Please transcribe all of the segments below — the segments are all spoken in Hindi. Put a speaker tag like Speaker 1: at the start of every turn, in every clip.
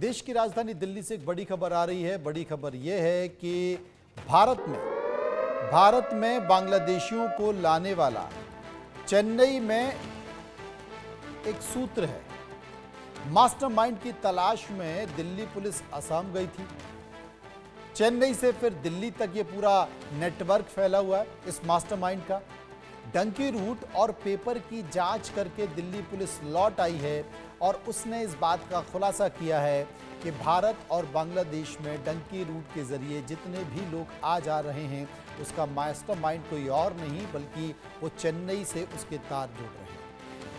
Speaker 1: देश की राजधानी दिल्ली से एक बड़ी खबर आ रही है। बड़ी खबर यह है कि भारत में बांग्लादेशियों को लाने वाला चेन्नई में एक सूत्र है। मास्टरमाइंड की तलाश में दिल्ली पुलिस असम गई थी। चेन्नई से फिर दिल्ली तक ये पूरा नेटवर्क फैला हुआ है इस मास्टरमाइंड का। डंकी रूट और पेपर की जांच करके दिल्ली पुलिस लौट आई है और उसने इस बात का खुलासा किया है कि भारत और बांग्लादेश में डंकी रूट के जरिए जितने भी लोग आ जा रहे हैं उसका मास्टरमाइंड कोई और नहीं बल्कि वो चेन्नई से उसके तार जुड़ रहे हैं।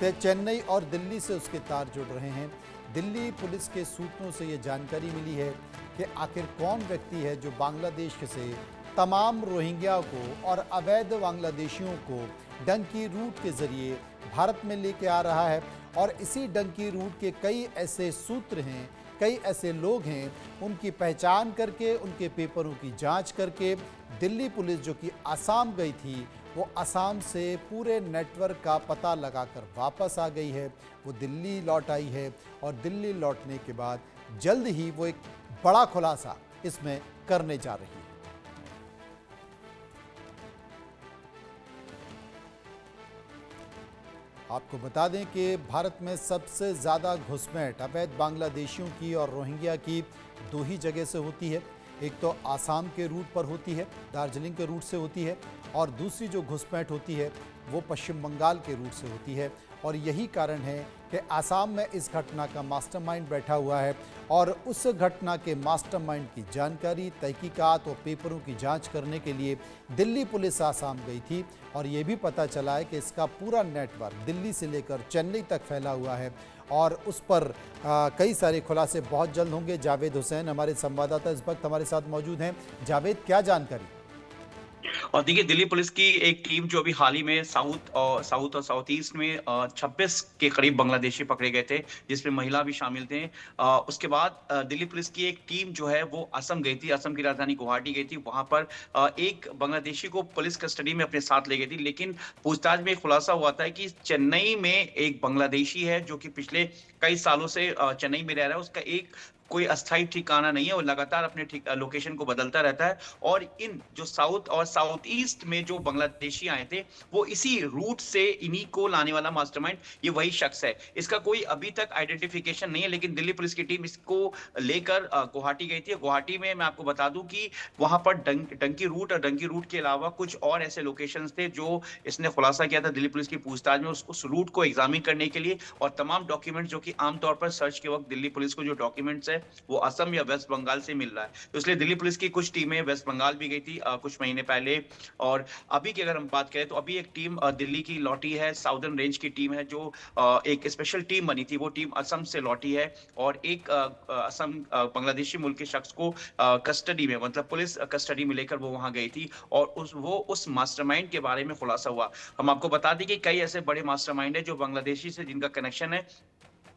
Speaker 1: तो चेन्नई और दिल्ली से उसके तार जुड़ रहे हैं। दिल्ली पुलिस के सूत्रों से ये जानकारी मिली है कि आखिर कौन व्यक्ति है जो बांग्लादेश से तमाम रोहिंग्या को और अवैध बांग्लादेशियों को डंकी रूट के जरिए भारत में लेके आ रहा है। और इसी डंकी रूट के कई ऐसे सूत्र हैं, कई ऐसे लोग हैं, उनकी पहचान करके उनके पेपरों की जांच करके दिल्ली पुलिस जो कि असम गई थी वो असम से पूरे नेटवर्क का पता लगाकर वापस आ गई है। वो दिल्ली लौट आई है और दिल्ली लौटने के बाद जल्द ही वो एक बड़ा खुलासा इसमें करने जा रही है। आपको बता दें कि भारत में सबसे ज़्यादा घुसपैठ अवैध बांग्लादेशियों की और रोहिंग्या की दो ही जगह से होती है। एक तो आसाम के रूट पर होती है, दार्जिलिंग के रूट से होती है, और दूसरी जो घुसपैठ होती है वो पश्चिम बंगाल के रूट से होती है। और यही कारण है कि आसाम में इस घटना का मास्टरमाइंड बैठा हुआ है और उस घटना के मास्टरमाइंड की जानकारी, तहकीकात और पेपरों की जांच करने के लिए दिल्ली पुलिस आसाम गई थी। और ये भी पता चला है कि इसका पूरा नेटवर्क दिल्ली से लेकर चेन्नई तक फैला हुआ है और उस पर कई सारे खुलासे बहुत जल्द होंगे। जावेद हुसैन हमारे संवाददाता इस वक्त हमारे साथ मौजूद हैं। जावेद, क्या जानकारी?
Speaker 2: और देखिए, दिल्ली पुलिस की एक टीम जो अभी हाल ही में साउथ और साउथ ईस्ट में 26 के करीब बांग्लादेशी पकड़े गए थे, जिसमें महिला भी शामिल थे। उसके बाद दिल्ली पुलिस की एक टीम जो है वो असम गई थी, असम की राजधानी गुवाहाटी गई थी। वहां पर एक बांग्लादेशी को पुलिस कस्टडी में अपने साथ ले गई थी, लेकिन पूछताछ में खुलासा हुआ था कि चेन्नई में एक बांग्लादेशी है जो कि पिछले कई सालों से चेन्नई में रह रहा है। उसका एक कोई अस्थायी ठिकाना नहीं है, वो लगातार अपने लोकेशन को बदलता रहता है। और इन जो साउथ और साउथ ईस्ट में जो बांग्लादेशी आए थे वो इसी रूट से इन्हीं को लाने वाला मास्टरमाइंड ये वही शख्स है। इसका कोई अभी तक आइडेंटिफिकेशन नहीं है, लेकिन दिल्ली पुलिस की टीम इसको लेकर गुवाहाटी गई थी। गुवाहाटी में मैं आपको बता दूं कि वहां पर डंकी रूट और डंकी रूट के अलावा कुछ और ऐसे लोकेशन थे जो इसने खुलासा किया था दिल्ली पुलिस की पूछताछ में, उस रूट को एग्जामिन करने के लिए। और तमाम डॉक्यूमेंट जो कि आमतौर पर सर्च के वक्त दिल्ली पुलिस को जो डॉक्यूमेंट्स है वो असम या वेस्ट बंगाल से मिल रहा है, तो इसलिए दिल्ली पुलिस की कुछ टीमें वेस्ट बंगाल भी गई थी कुछ महीने पहले। और अभी की अगर हम बात करें तो अभी एक टीम दिल्ली की लौटी है, साउदर्न रेंज की टीम है जो एक स्पेशल टीम बनी थी, वो टीम असम से लौटी है। और एक असम बांग्लादेशी मूल के शख्स को कस्टडी में, मतलब पुलिस कस्टडी में लेकर वो वहां गई थी और उस मास्टरमाइंड के बारे में खुलासा हुआ। हम आपको बता दें कि कई ऐसे बड़े मास्टरमाइंड है जो बांग्लादेशी से जिनका कनेक्शन है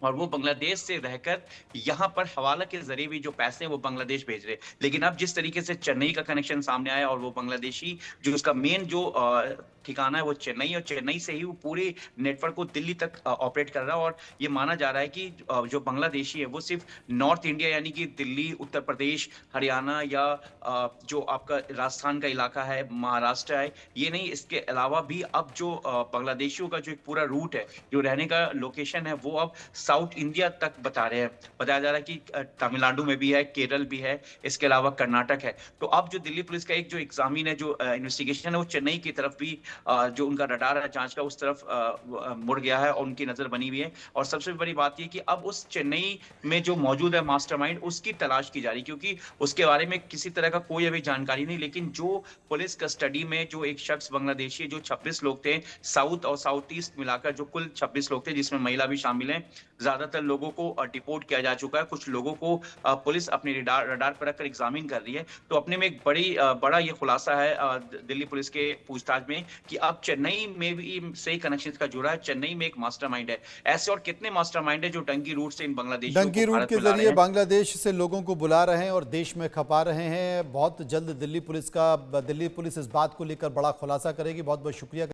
Speaker 2: और वो बांग्लादेश से रहकर यहाँ पर हवाला के जरिए भी जो पैसे हैं वो बांग्लादेश भेज रहे। लेकिन अब जिस तरीके से चेन्नई का कनेक्शन सामने आया और वो बांग्लादेशी जो उसका मेन जो ठिकाना है वो चेन्नई, और चेन्नई से ही वो पूरे नेटवर्क को दिल्ली तक ऑपरेट कर रहा है। और ये माना जा रहा है कि जो बांग्लादेशी है वो सिर्फ नॉर्थ इंडिया यानी कि दिल्ली, उत्तर प्रदेश, हरियाणा या जो आपका राजस्थान का इलाका है, महाराष्ट्र है, ये नहीं, इसके अलावा भी अब जो बांग्लादेशियों का जो एक पूरा रूट है, जो रहने का लोकेशन है, वो अब साउथ इंडिया तक बता रहे हैं। बताया जा रहा है कि तमिलनाडु में भी है, केरल भी है, इसके अलावा कर्नाटक है। तो अब जो दिल्ली पुलिस का एक जो एग्जामिन है, जो इन्वेस्टिगेशन है, वो चेन्नई की तरफ भी जो उनका रडार है जांच का उस तरफ मुड़ गया है और उनकी नजर बनी हुई है। और सबसे बड़ी बात यह कि अब उस चेन्नई में जो मौजूद है मास्टरमाइंड, उसकी तलाश की जा रही, क्योंकि उसके बारे में किसी तरह का कोई अभी जानकारी नहीं। लेकिन जो पुलिस कस्टडी में जो एक शख्स बांग्लादेशी, जो 26 लोग थे, साउथ और साउथ ईस्ट मिलाकर जो कुल 26 लोग थे, जिसमें महिला भी शामिल है, ज्यादातर लोगों को डिपोर्ट किया जा चुका है। कुछ लोगों को पुलिस अपने रडार पर रखकर एग्जामिन कर रही है। तो अपने में एक बड़ा ये खुलासा है दिल्ली पुलिस के पूछताछ में कि अब चेन्नई में भी सही कनेक्शन का जुड़ा है, चेन्नई में एक मास्टरमाइंड है। ऐसे और कितने मास्टरमाइंड है जो डंकी रूट से इन बांग्लादेशियों
Speaker 1: डंकी
Speaker 2: को
Speaker 1: रूट
Speaker 2: भारत
Speaker 1: के
Speaker 2: में ला रहे
Speaker 1: जरिए
Speaker 2: हैं।
Speaker 1: बांग्लादेश से लोगों को बुला रहे हैं और देश में खपा रहे हैं। बहुत जल्द दिल्ली पुलिस इस बात को लेकर बड़ा खुलासा करेगी। बहुत बहुत शुक्रिया।